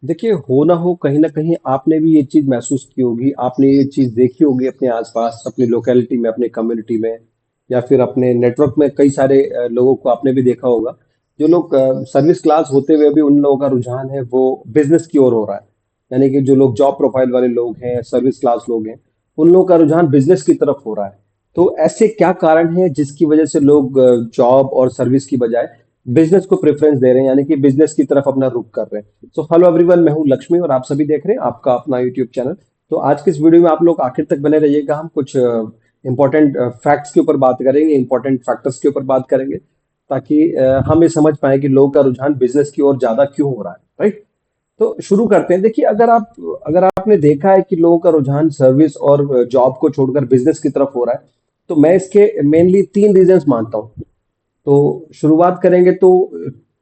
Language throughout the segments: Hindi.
देखिए, हो ना हो कहीं न कहीं आपने भी ये चीज़ महसूस की होगी, आपने ये चीज़ देखी होगी अपने आस-पास, अपनी लोकेलिटी में, अपने कम्युनिटी में या फिर अपने नेटवर्क में कई सारे लोगों को आपने भी देखा होगा। जो लोग सर्विस क्लास होते हुए भी उन लोगों का रुझान है वो बिज़नेस की ओर हो रहा है। यानी कि जो लोग जॉब प्रोफाइल वाले लोग हैं, सर्विस क्लास लोग हैं, उन लोगों का रुझान बिज़नेस की तरफ हो रहा है। तो ऐसे क्या कारण हैं जिसकी वजह से लोग जॉब और सर्विस की बजाय बिज़नेस को प्रेफ़रेंस दे रहे हैं, यानी कि बिज़नेस की तरफ अपना रुख कर रहे हैं? सो हेलो एवरीवन, मैं हूं लक्ष्मी और आप सभी देख रहे हैं आपका अपना यूट्यूब चैनल। तो आज के इस वीडियो में आप लोग आखिर तक बने रहिएगा। हम कुछ इंपॉर्टेंट फैक्ट्स के ऊपर बात करेंगे, इंपॉर्टेंट फैक्टर्स के ऊपर बात करेंगे ताकि हम ये समझ पाए कि लोगों का रुझान बिजनेस की ओर ज्यादा क्यों हो रहा है, राइट? तो शुरू करते हैं। देखिए, अगर आपने देखा है कि लोगों का रुझान सर्विस और जॉब को छोड़कर बिजनेस की तरफ हो रहा है, तो मैं इसके मेनली तीन रीजंस मानता हूँ। तो शुरुआत करेंगे तो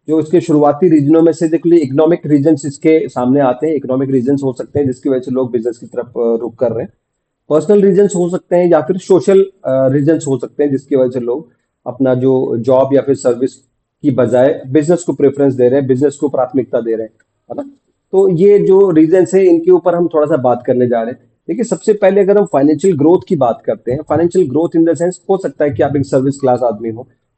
जो इसके शुरुआती रीजनों में से देख लीजिए, इकोनॉमिक रीजंस इसके सामने आते हैं। इकोनॉमिक रीजंस हो सकते हैं जिसकी वजह से लोग बिजनेस की तरफ रुख कर रहे हैं। पर्सनल रीजंस हो सकते हैं या फिर सोशल रीजंस हो सकते हैं जिसकी वजह से लोग अपना जो जॉब या फिर सर्विस की बजाय बिजनेस को प्रेफरेंस दे रहे हैं, बिजनेस को प्राथमिकता दे रहे हैं, है ना? तो ये जो रीजंस है इनके ऊपर हम थोड़ा सा बात करने जा रहे हैं। देखिए, सबसे पहले अगर हम फाइनेंशियल ग्रोथ की बात करते हैं, financial growth in the sense, हो सकता है कि आप एक सर्विस क्लास आदमी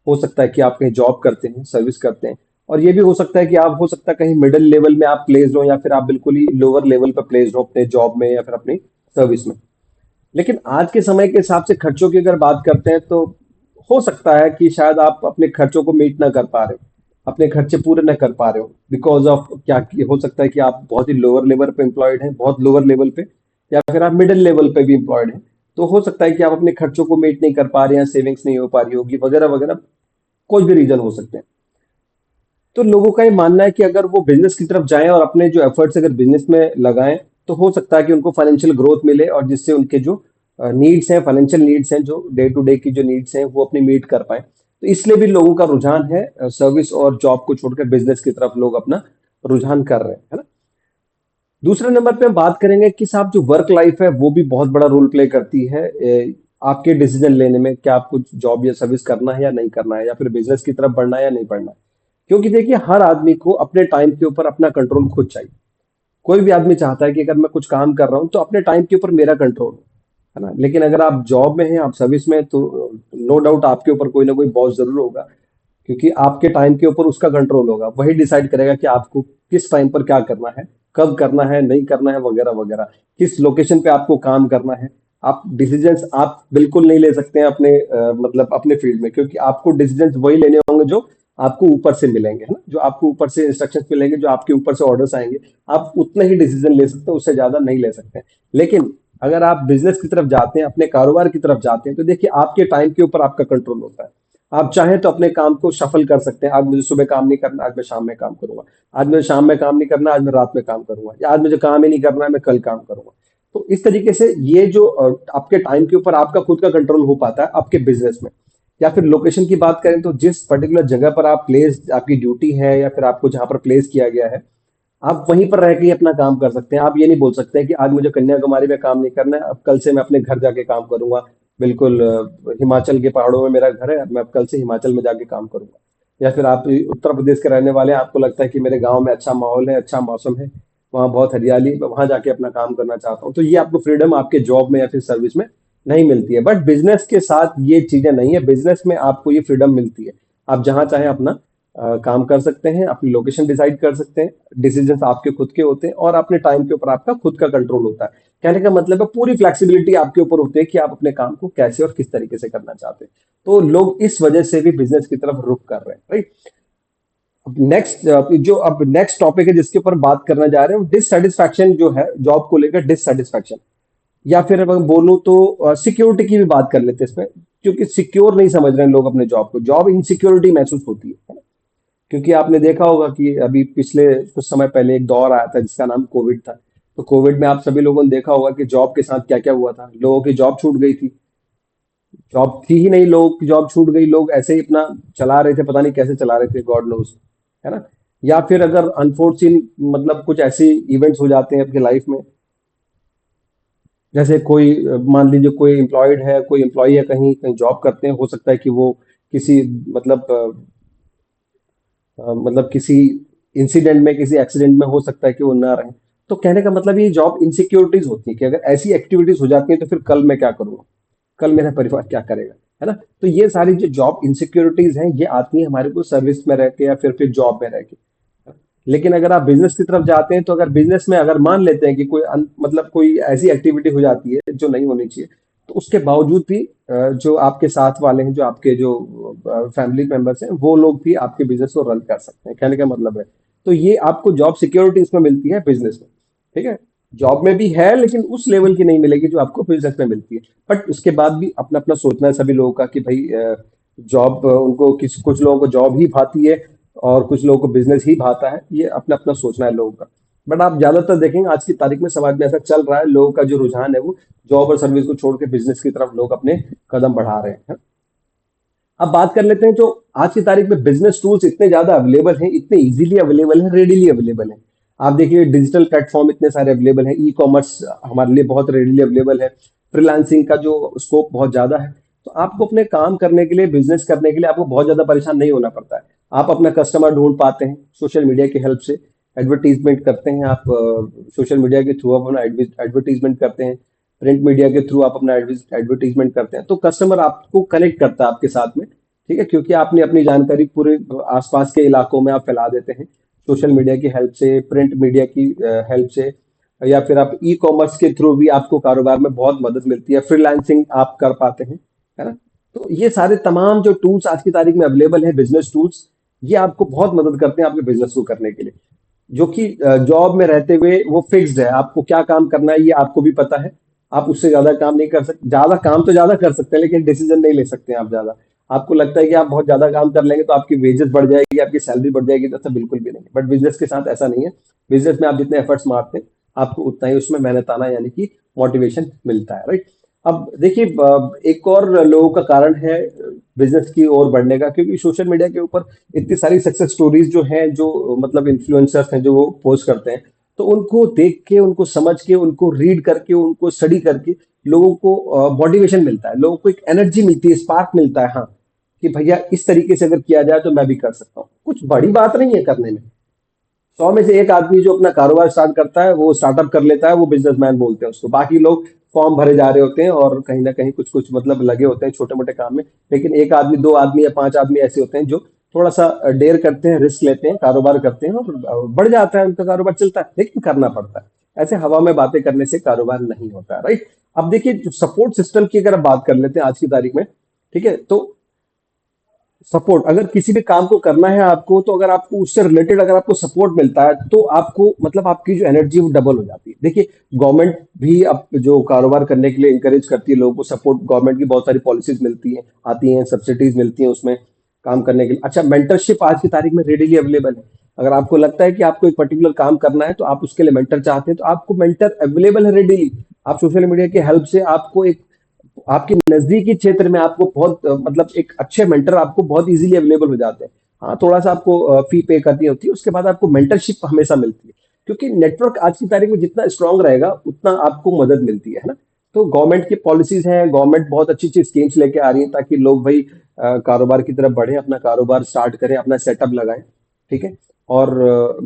हो सकता है कि आप कहीं जॉब करते हैं, सर्विस करते हैं, और ये भी हो सकता है कि आप, हो सकता है कहीं मिडिल लेवल में आप प्लेस्ड हो या फिर आप बिल्कुल ही लोअर लेवल पर प्लेस्ड हो अपने जॉब में या फिर अपनी सर्विस में। लेकिन आज के समय के हिसाब से खर्चों की अगर बात करते हैं तो हो सकता है कि शायद आप अपने खर्चों को मीट ना कर पा रहे हो, अपने खर्चे पूरे ना कर पा रहे हो बिकॉज ऑफ क्या हो सकता है कि आप बहुत ही लोअर लेवल पे एम्प्लॉयड हैं, बहुत लोअर लेवल पे, या फिर आप मिडिल लेवल पे भी एम्प्लॉयड हैं। तो हो सकता है कि आप अपने खर्चों को मीट नहीं कर पा रहे हैं, सेविंग्स नहीं हो पा रही होगी, वगैरह वगैरह, कोई भी रीजन हो सकते हैं। तो लोगों का ये मानना है कि अगर वो बिजनेस की तरफ जाएं और अपने जो एफर्ट्स अगर बिजनेस में लगाएं तो हो सकता है कि उनको फाइनेंशियल ग्रोथ मिले और जिससे उनके जो नीड्स हैं, फाइनेंशियल नीड्स हैं, जो डे टू डे की जो नीड्स हैं वो अपनी मीट कर पाए। तो इसलिए भी लोगों का रुझान है सर्विस और जॉब को छोड़कर बिजनेस की तरफ लोग अपना रुझान कर रहे हैं, है ना? दूसरे नंबर पे हम बात करेंगे कि साहब जो वर्क लाइफ है वो भी बहुत बड़ा रोल प्ले करती है आपके डिसीजन लेने में, क्या आपको जॉब या सर्विस करना है या नहीं करना है, या फिर बिजनेस की तरफ बढ़ना है या नहीं बढ़ना है। क्योंकि देखिए, हर आदमी को अपने टाइम के ऊपर अपना कंट्रोल खुद चाहिए। कोई भी आदमी चाहता है कि अगर मैं कुछ काम कर रहा हूं तो अपने टाइम के ऊपर मेरा कंट्रोल हो, है ना? लेकिन अगर आप जॉब में हैं, आप सर्विस में हैं, तो नो डाउट आपके ऊपर कोई ना कोई बॉस जरूर होगा, क्योंकि आपके टाइम के ऊपर उसका कंट्रोल होगा। वही डिसाइड करेगा कि आपको किस टाइम पर क्या करना है, कब करना है, नहीं करना है, वगैरह वगैरह, किस लोकेशन पे आपको काम करना है। आप डिसीजंस आप बिल्कुल नहीं ले सकते हैं अपने मतलब अपने फील्ड में, क्योंकि आपको डिसीजंस वही लेने होंगे जो आपको ऊपर से मिलेंगे, है ना? जो आपको ऊपर से इंस्ट्रक्शंस मिलेंगे, जो आपके ऊपर से ऑर्डर्स आएंगे, आप उतने ही डिसीजन ले सकते हैं, उससे ज्यादा नहीं ले सकते हैं। लेकिन अगर आप बिजनेस की तरफ जाते हैं, अपने कारोबार की तरफ जाते हैं, तो देखिए, आपके टाइम के ऊपर आपका कंट्रोल होता है। आप चाहें तो अपने काम को शफल कर सकते हैं। आज मुझे सुबह काम नहीं करना, आज मैं शाम में काम करूंगा। आज मुझे शाम में काम नहीं करना, आज मैं रात में काम करूंगा। या आज मुझे काम ही नहीं करना है, मैं कल काम करूंगा। तो इस तरीके से ये जो आपके टाइम के ऊपर आपका खुद का कंट्रोल हो पाता है आपके बिजनेस में। या फिर लोकेशन की बात करें तो जिस पर्टिकुलर जगह पर आप प्लेस, आपकी ड्यूटी है या फिर आपको जहां पर प्लेस किया गया है, आप वहीं पर रह के ही अपना काम कर सकते हैं। आप ये नहीं बोल सकते हैं कि आज मुझे कन्याकुमारी में काम नहीं करना है, अब कल से मैं अपने घर जाके काम करूंगा। बिल्कुल हिमाचल के पहाड़ों में मेरा घर है, अब मैं अब कल से हिमाचल में जाके काम करूंगा। या फिर आप उत्तर प्रदेश के रहने वाले हैं, आपको लगता है कि मेरे गांव में अच्छा माहौल है, अच्छा मौसम है, वहाँ बहुत हरियाली, मैं वहां जाके अपना काम करना चाहता हूँ। तो ये आपको फ्रीडम आपके जॉब में या फिर सर्विस में नहीं मिलती है। बट बिजनेस के साथ ये चीजें नहीं है। बिजनेस में आपको ये फ्रीडम मिलती है, आप जहां चाहें अपना काम कर सकते हैं, अपनी लोकेशन डिसाइड कर सकते हैं, डिसीजंस आपके खुद के होते हैं और अपने टाइम के ऊपर आपका खुद का कंट्रोल होता है। कहने का मतलब है पूरी फ्लेक्सिबिलिटी आपके ऊपर होती है कि आप अपने काम को कैसे और किस तरीके से करना चाहते हैं। तो लोग इस वजह से भी बिजनेस की तरफ रुख कर रहे हैं, राइट? अब नेक्स्ट टॉपिक है जिसके ऊपर बात करना जा रहे हैं, डिससेटिस्फैक्शन जो है जॉब को लेकर, डिससेटिस्फैक्शन, या फिर अगर बोलूं तो सिक्योरिटी की भी बात कर लेते हैं इसमें। क्योंकि सिक्योर नहीं समझ रहे हैं लोग अपने जॉब को, जॉब इनसिक्योरिटी महसूस होती है। क्योंकि आपने देखा होगा कि अभी पिछले कुछ समय पहले एक दौर आया था जिसका नाम कोविड था। तो कोविड में आप सभी लोगों ने देखा होगा कि जॉब के साथ क्या क्या हुआ था। लोगों की जॉब छूट गई थी, जॉब थी ही नहीं, लोगों की जॉब छूट गई, लोग ऐसे ही अपना चला रहे थे, पता नहीं कैसे चला रहे थे, गॉड नोज, है ना? या फिर अगर अनफोर्चुन मतलब कुछ ऐसे इवेंट्स हो जाते हैं आपकी लाइफ में, जैसे कोई मान लीजिए कोई एम्प्लॉयड है, कोई एम्प्लॉय है, कहीं कहीं जॉब करते हैं, हो सकता है कि वो किसी मतलब मतलब किसी इंसिडेंट में, किसी एक्सीडेंट में हो सकता है कि वो ना रहे। तो कहने का मतलब ये जॉब इनसिक्योरिटीज होती है कि अगर ऐसी एक्टिविटीज हो जाती हैं तो फिर कल मैं क्या करूंगा, कल मेरा परिवार क्या करेगा, है ना। तो ये सारी जो जॉब इनसिक्योरिटीज हैं ये आती है हमारे को सर्विस में रह के या फिर जॉब में रह के। लेकिन अगर आप बिजनेस की तरफ जाते हैं तो अगर बिजनेस में अगर मान लेते हैं कि कोई मतलब कोई ऐसी एक्टिविटी हो जाती है जो नहीं होनी चाहिए, तो उसके बावजूद भी जो आपके साथ वाले हैं, जो आपके जो फैमिली मेंबर्स हैं, वो लोग भी आपके बिजनेस को रन कर सकते हैं, कहने का मतलब है। तो ये आपको जॉब सिक्योरिटी इसमें मिलती है बिजनेस में, ठीक है। जॉब में भी है लेकिन उस लेवल की नहीं मिलेगी जो आपको बिजनेस में मिलती है। बट उसके बाद भी अपना अपना सोचना है सभी लोगों का कि भाई जॉब उनको किस कुछ लोगों को जॉब ही भाती है और कुछ लोगों को बिजनेस ही भाता है, ये अपना अपना सोचना है लोगों का। बट आप ज्यादातर देखेंगे आज की तारीख में समाज में ऐसा चल रहा है, लोगों का जो रुझान है वो जॉब और सर्विस को छोड़ के बिजनेस की तरफ लोग अपने कदम बढ़ा रहे हैं। अब बात कर लेते हैं जो आज की तारीख में बिजनेस टूल्स इतने ज्यादा अवेलेबल हैं, इतने इजीली अवेलेबल हैं, रेडीली अवेलेबल हैं। आप देखिए डिजिटल प्लेटफॉर्म इतने सारे अवेलेबल हैं, ई कॉमर्स हमारे लिए बहुत रेडीली अवेलेबल है, फ्रीलांसिंग का जो स्कोप बहुत ज्यादा है। तो आपको अपने काम करने के लिए, बिजनेस करने के लिए आपको बहुत ज्यादा परेशान नहीं होना पड़ता है। आप अपना कस्टमर ढूंढ पाते हैं सोशल मीडिया की हेल्प से, एडवर्टीजमेंट करते हैं आप, सोशल मीडिया के थ्रू आप अपना एडवर्टीजमेंट करते हैं, प्रिंट मीडिया के थ्रू आप अपना एडवर्टीजमेंट करते हैं, तो कस्टमर आपको कनेक्ट करता है आपके साथ में, ठीक है, क्योंकि आपने अपनी जानकारी पूरे आसपास के इलाकों में आप फैला देते हैं सोशल मीडिया की हेल्प से, प्रिंट मीडिया की हेल्प से, या फिर आप ई कॉमर्स के थ्रू भी आपको कारोबार में बहुत मदद मिलती है, फ्रीलांसिंग आप कर पाते हैं, है ना। तो ये सारे तमाम जो टूल्स आज की तारीख में अवेलेबल है, बिजनेस टूल्स, ये आपको बहुत मदद करते हैं आपके बिजनेस को करने के लिए, जो कि जॉब में रहते हुए वो फिक्स्ड है, आपको क्या काम करना है ये आपको भी पता है। आप उससे ज्यादा काम नहीं कर सकते, ज्यादा काम तो ज्यादा कर सकते हैं लेकिन डिसीजन नहीं ले सकते हैं आप ज्यादा। आपको लगता है कि आप बहुत ज्यादा काम कर लेंगे तो आपकी वेजेस बढ़ जाएगी, आपकी सैलरी बढ़ जाएगी, तो ऐसा बिल्कुल भी नहीं। बट बिजनेस के साथ ऐसा नहीं है। बिजनेस में आप जितने एफर्ट्स मारते हैं आपको उतना ही उसमें मेहनताना यानी कि मोटिवेशन मिलता है, राइट। अब देखिए एक और लोगों का कारण है बिजनेस की ओर बढ़ने का, क्योंकि सोशल मीडिया के ऊपर इतनी सारी सक्सेस स्टोरीज जो हैं, जो मतलब इन्फ्लुएंसर्स हैं जो वो पोस्ट करते हैं, तो उनको देख के, उनको समझ के, उनको रीड करके, उनको स्टडी करके लोगों को मोटिवेशन मिलता है, लोगों को एक एनर्जी मिलती है, स्पार्क मिलता है, हाँ, कि भैया इस तरीके से अगर किया जाए तो मैं भी कर सकता हूँ। कुछ बड़ी बात नहीं है करने में। 100 में से एक आदमी जो अपना कारोबार स्टार्ट करता है, वो स्टार्टअप कर लेता है, वो बिजनेसमैन बोलते हैं उसको। बाकी लोग फॉर्म भरे जा रहे होते हैं और कहीं ना कहीं कुछ कुछ मतलब लगे होते हैं छोटे मोटे काम में। लेकिन एक आदमी, दो आदमी या पांच आदमी ऐसे होते हैं जो थोड़ा सा डेयर करते हैं, रिस्क लेते हैं, कारोबार करते हैं और बढ़ जाता है, उनका कारोबार चलता है, लेकिन करना पड़ता है। ऐसे हवा में बातें करने से कारोबार नहीं होता है, राइट। अब देखिए जो सपोर्ट सिस्टम की अगर आप बात कर लेते हैं आज की तारीख में, ठीक है, तो सपोर्ट, अगर किसी भी काम को करना है आपको, तो अगर आपको उससे रिलेटेड अगर आपको सपोर्ट मिलता है तो आपको मतलब आपकी जो एनर्जी वो डबल हो जाती है। देखिए गवर्नमेंट भी अब जो कारोबार करने के लिए इंकरेज करती है लोगों को, सपोर्ट, गवर्नमेंट की बहुत सारी पॉलिसीज मिलती हैं, आती हैं, सब्सिडीज मिलती हैं उसमें काम करने के लिए। अच्छा, मेंटरशिप आज की तारीख में रेडीली अवेलेबल है। अगर आपको लगता है कि आपको एक पर्टिकुलर काम करना है तो आप उसके लिए मेंटर चाहते हैं, तो आपको मेंटर अवेलेबल है रेडीली। आप सोशल मीडिया की हेल्प से आपको एक आपके नजदीकी क्षेत्र में आपको बहुत मतलब एक अच्छे मेंटर आपको बहुत इजीली अवेलेबल हो जाते हैं। हाँ, थोड़ा सा आपको फी पे करनी होती है, उसके बाद आपको मेंटरशिप हमेशा मिलती है, क्योंकि नेटवर्क आज की तारीख में जितना स्ट्रांग रहेगा उतना आपको मदद मिलती है ना। तो गवर्नमेंट की पॉलिसीज हैं, गवर्नमेंट बहुत अच्छी अच्छी स्कीम्स लेके आ रही है ताकि लोग भाई कारोबार की तरफ बढ़े, अपना कारोबार स्टार्ट करें, अपना सेटअप लगाएं, ठीक है। और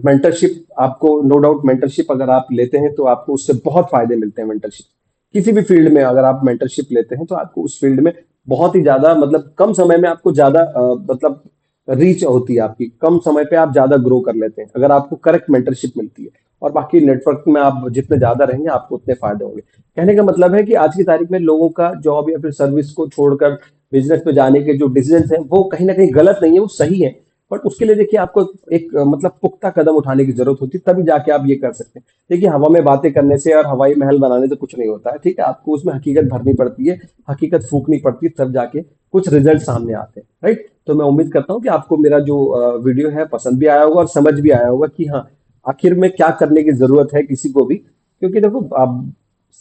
मेंटरशिप आपको, नो डाउट, मेंटरशिप अगर आप लेते हैं तो आपको उससे बहुत फायदे मिलते हैं। मेंटरशिप किसी भी फील्ड में अगर आप मेंटरशिप लेते हैं तो आपको उस फील्ड में बहुत ही ज्यादा मतलब कम समय में आपको ज्यादा मतलब रीच होती है आपकी, कम समय पे आप ज्यादा ग्रो कर लेते हैं अगर आपको करेक्ट मेंटरशिप मिलती है। और बाकी नेटवर्क में आप जितने ज्यादा रहेंगे आपको उतने फायदे होंगे। कहने का मतलब है कि आज की तारीख में लोगों का जॉब या फिर सर्विस को छोड़कर बिजनेस में जाने के जो डिसीजन हैं वो कहीं ना कहीं गलत नहीं है, वो सही है। बट उसके लिए देखिए आपको एक मतलब पुख्ता कदम उठाने की जरूरत होती है, तभी जाके आप ये कर सकते हैं। देखिए हवा में बातें करने से और हवाई महल बनाने से कुछ नहीं होता है, ठीक है, आपको उसमें हकीकत भरनी पड़ती है, हकीकत फूकनी पड़ती है, तब जाके कुछ रिजल्ट सामने आते हैं, राइट। तो मैं उम्मीद करता हूँ कि आपको मेरा जो वीडियो है पसंद भी आया होगा और समझ भी आया होगा कि हाँ आखिर में क्या करने की जरूरत है किसी को भी। क्योंकि देखो अब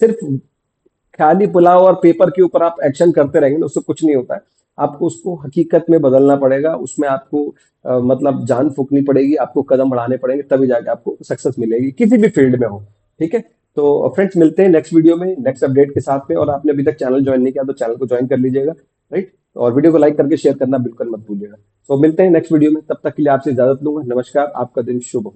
सिर्फ खाली पुलाव और पेपर के ऊपर आप एक्शन करते रहेंगे ना, उससे कुछ नहीं होता है। आपको उसको हकीकत में बदलना पड़ेगा, उसमें आपको मतलब जान फूकनी पड़ेगी, आपको कदम बढ़ाने पड़ेंगे, तभी जाके आपको सक्सेस मिलेगी किसी भी फील्ड में हो, ठीक है। तो फ्रेंड्स मिलते हैं नेक्स्ट वीडियो में नेक्स्ट अपडेट के साथ में, और आपने अभी तक चैनल ज्वाइन नहीं किया तो चैनल को ज्वाइन कर लीजिएगा, राइट। और वीडियो को लाइक करके शेयर करना बिल्कुल मत भूलिएगा। तो मिलते हैं नेक्स्ट वीडियो में, तब तक के लिए आपसे इजाजत लूंगा। नमस्कार, आपका दिन शुभ हो।